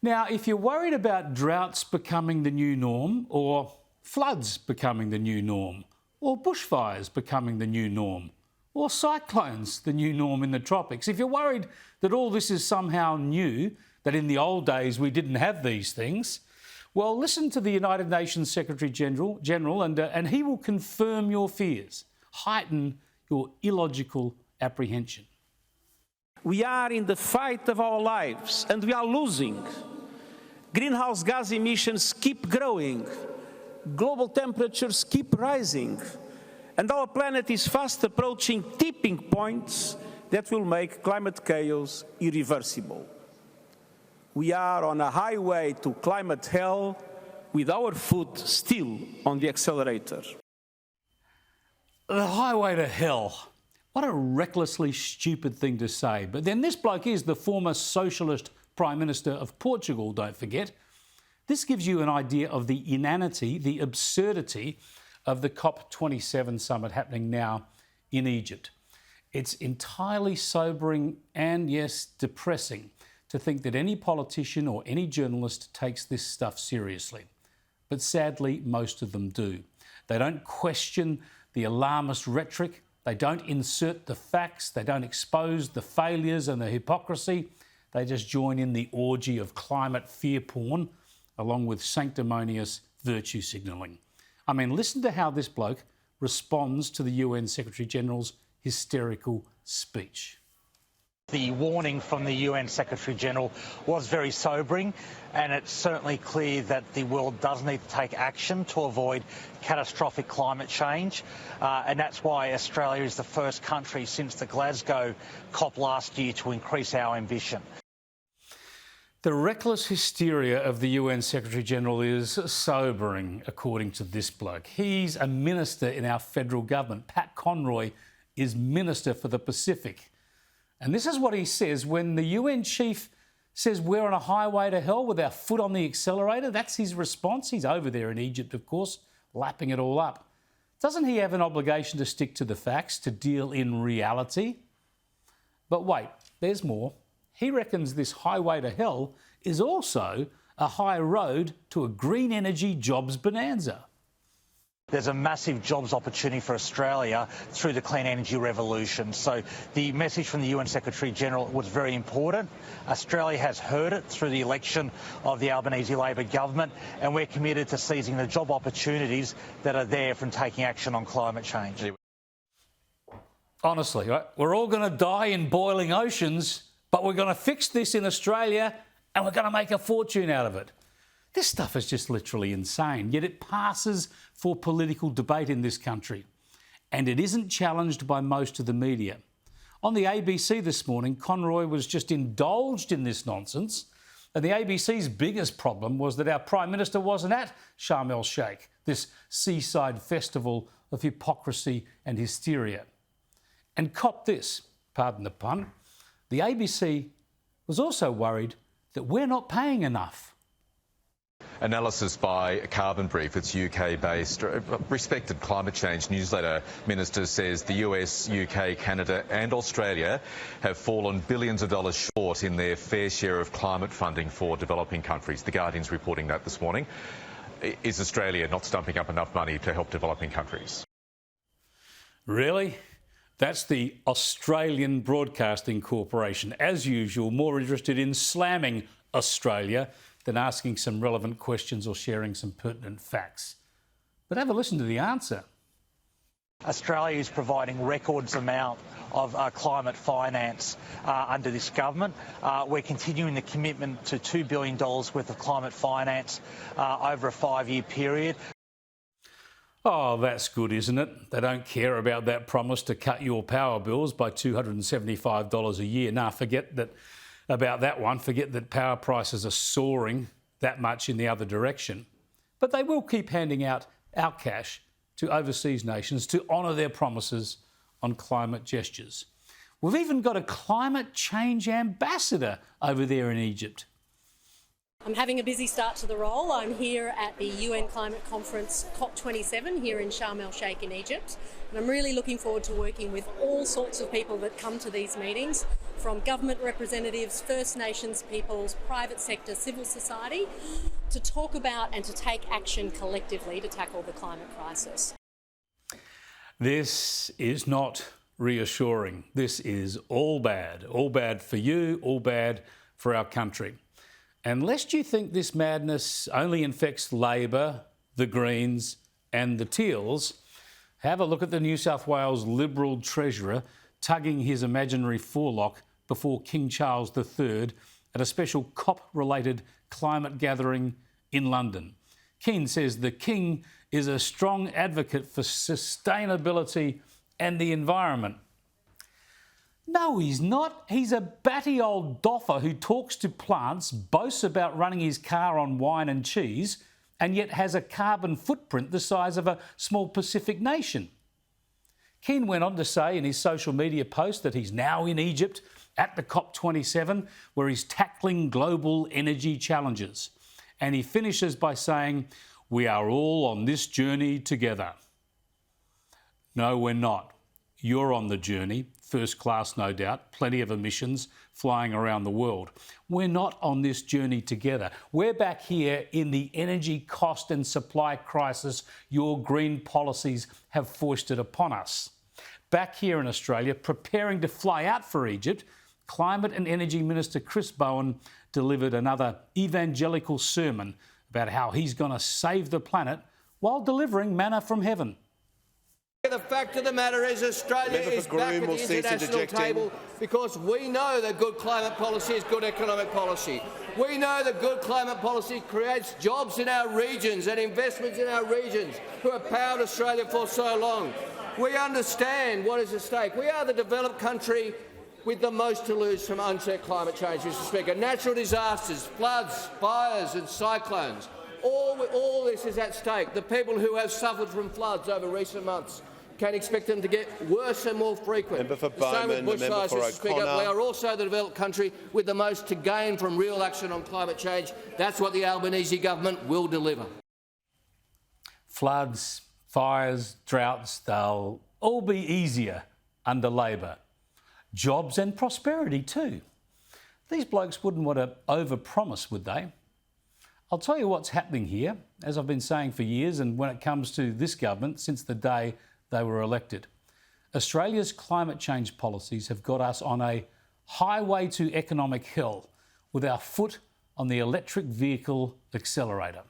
Now, if you're worried about droughts becoming the new norm, or floods becoming the new norm, or bushfires becoming the new norm, or cyclones the new norm in the tropics, if you're worried that all this is somehow new, that in the old days we didn't have these things, well, listen to the United Nations Secretary General and he will confirm your fears, heighten your illogical apprehension. We are in the fight of our lives and we are losing. Greenhouse gas emissions keep growing. Global temperatures keep rising. And our planet is fast approaching tipping points that will make climate chaos irreversible. We are on a highway to climate hell with our foot still on the accelerator. The highway to hell. What a recklessly stupid thing to say. But then this bloke is the former socialist Prime Minister of Portugal, don't forget. This gives you an idea of the inanity, the absurdity of the COP27 summit happening now in Egypt. It's entirely sobering and, yes, depressing to think that any politician or any journalist takes this stuff seriously. But sadly, most of them do. They don't question the alarmist rhetoric. They don't insert the facts. They don't expose the failures and the hypocrisy. They just join in the orgy of climate fear porn, along with sanctimonious virtue signalling. I mean, listen to how this bloke responds to the UN Secretary-General's hysterical speech. The warning from the UN Secretary-General was very sobering, and it's certainly clear that the world does need to take action to avoid catastrophic climate change, and that's why Australia is the first country since the Glasgow COP last year to increase our ambition. The reckless hysteria of the UN Secretary-General is sobering, according to this bloke. He's a minister in our federal government. Pat Conroy is Minister for the Pacific. And this is what he says when the UN chief says we're on a highway to hell with our foot on the accelerator. That's his response. He's over there in Egypt, of course, lapping it all up. Doesn't he have an obligation to stick to the facts, to deal in reality? But wait, there's more. He reckons this highway to hell is also a high road to a green energy jobs bonanza. There's a massive jobs opportunity for Australia through the clean energy revolution. So the message from the UN Secretary-General was very important. Australia has heard it through the election of the Albanese Labor government, and we're committed to seizing the job opportunities that are there from taking action on climate change. Honestly, right? We're all going to die in boiling oceans, but we're going to fix this in Australia and we're going to make a fortune out of it. This stuff is just literally insane, yet it passes for political debate in this country. And it isn't challenged by most of the media. On the ABC this morning, Conroy was just indulged in this nonsense. And the ABC's biggest problem was that our Prime Minister wasn't at Sharm el-Sheikh, this seaside festival of hypocrisy and hysteria. And cop this, pardon the pun, the ABC was also worried that we're not paying enough. Analysis by Carbon Brief, its UK-based, respected climate change newsletter minister, says the US, UK, Canada and Australia have fallen billions of dollars short in their fair share of climate funding for developing countries. The Guardian's reporting that this morning. Is Australia not stumping up enough money to help developing countries? Really? That's the Australian Broadcasting Corporation, as usual, more interested in slamming Australia than asking some relevant questions or sharing some pertinent facts. But have a listen to the answer. Australia is providing records amount of climate finance under this government. We're continuing the commitment to $2 billion worth of climate finance over a 5-year period. Oh, that's good, isn't it? They don't care about that promise to cut your power bills by $275 a year. Nah, forget that about that one. Forget that power prices are soaring that much in the other direction. But they will keep handing out our cash to overseas nations to honour their promises on climate gestures. We've even got a climate change ambassador over there in Egypt. I'm having a busy start to the role. I'm here at the UN Climate Conference COP27 here in Sharm el-Sheikh in Egypt. And I'm really looking forward to working with all sorts of people that come to these meetings from government representatives, First Nations peoples, private sector, civil society, to talk about and to take action collectively to tackle the climate crisis. This is not reassuring. This is all bad for you, all bad for our country. And lest you think this madness only infects Labor, the Greens and the Teals, have a look at the New South Wales Liberal Treasurer tugging his imaginary forelock before King Charles III at a special COP-related climate gathering in London. Keane says the King is a strong advocate for sustainability and the environment. No, he's not. He's a batty old doffer who talks to plants, boasts about running his car on wine and cheese, and yet has a carbon footprint the size of a small Pacific nation. Keane went on to say in his social media post that he's now in Egypt at the COP27, where he's tackling global energy challenges. And he finishes by saying, "We are all on this journey together." No, we're not. You're on the journey, first class no doubt, plenty of emissions flying around the world. We're not on this journey together. We're back here in the energy cost and supply crisis your green policies have foisted upon us. Back here in Australia, preparing to fly out for Egypt, Climate and Energy Minister Chris Bowen delivered another evangelical sermon about how he's going to save the planet while delivering manna from heaven. The fact of the matter is Australia is back at the international table because we know that good climate policy is good economic policy. We know that good climate policy creates jobs in our regions and investments in our regions who have powered Australia for so long. We understand what is at stake. We are the developed country with the most to lose from unchecked climate change, Mr Speaker. Natural disasters, floods, fires and cyclones. All this is at stake. The people who have suffered from floods over recent months can expect them to get worse and more frequent. Member for Bowman, the same with bushfires, Mr Speaker. We are also the developed country with the most to gain from real action on climate change. That's what the Albanese government will deliver. Floods, fires, droughts, they'll all be easier under Labor. Jobs and prosperity too. These blokes wouldn't want to overpromise, would they? I'll tell you what's happening here, as I've been saying for years, and when it comes to this government since the day they were elected. Australia's climate change policies have got us on a highway to economic hell with our foot on the electric vehicle accelerator.